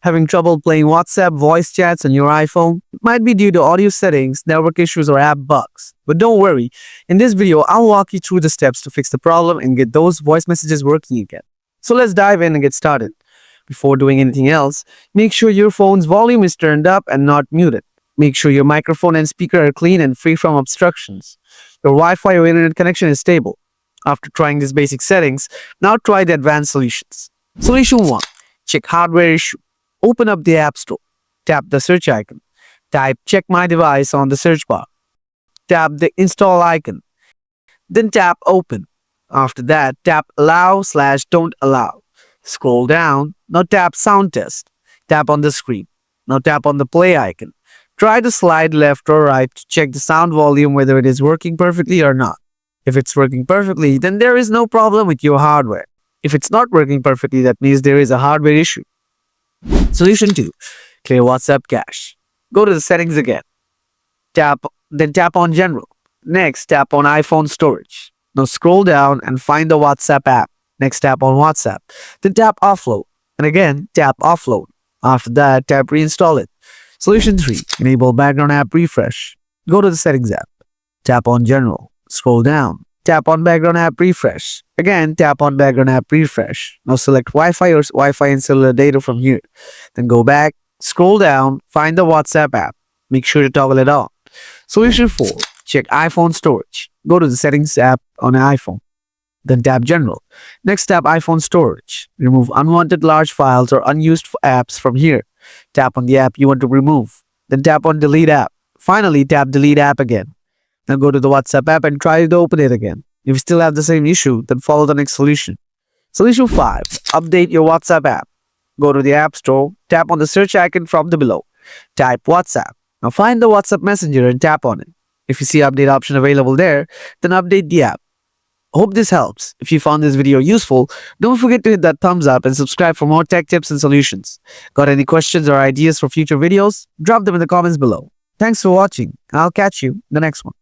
Having trouble playing WhatsApp voice chats on your iPhone? It might be due to audio settings, network issues, or app bugs. But don't worry, in this video, I'll walk you through the steps to fix the problem and get those voice messages working again. So let's dive in and get started. Before doing anything else, make sure your phone's volume is turned up and not muted. Make sure your microphone and speaker are clean and free from obstructions. Your Wi-Fi or internet connection is stable. After trying these basic settings, now try the advanced solutions. Solution 1. Check hardware issue. Open up the App Store. Tap the search icon. Type "Check my device" on the search bar. Tap the install icon. Then tap Open. After that, tap Allow/Don't Allow. Scroll down. Now tap Sound Test. Tap on the screen. Now tap on the play icon. Try to slide left or right to check the sound volume whether it is working perfectly or not. If it's working perfectly, then there is no problem with your hardware. If it's not working perfectly, that means there is a hardware issue. Solution 2. Clear WhatsApp cache. Go to the settings again. Then tap on General. Next, tap on iPhone storage. Now scroll down and find the WhatsApp app. Next, tap on WhatsApp. Then tap Offload. And again, tap Offload. After that, tap Reinstall it. Solution 3. Enable background app refresh. Go to the settings app. Tap on General. Scroll down. Tap on background app refresh. Again, tap on background app refresh. Now select Wi-Fi or Wi-Fi and cellular data from here. Then go back, scroll down, find the WhatsApp app. Make sure to toggle it on. Solution 4. Check iPhone storage. Go to the settings app on iPhone. Then tap General. Next, tap iPhone storage. Remove unwanted large files or unused apps from here. Tap on the app you want to remove. Then tap on Delete app. Finally, tap Delete app again. Now go to the WhatsApp app and try to open it again. If you still have the same issue, then follow the next solution. Solution 5. Update your WhatsApp app. Go to the App Store, tap on the search icon from the below. Type WhatsApp. Now find the WhatsApp Messenger and tap on it. If you see update option available there, then update the app. Hope this helps. If you found this video useful, don't forget to hit that thumbs up and subscribe for more tech tips and solutions. Got any questions or ideas for future videos? Drop them in the comments below. Thanks for watching. I'll catch you in the next one.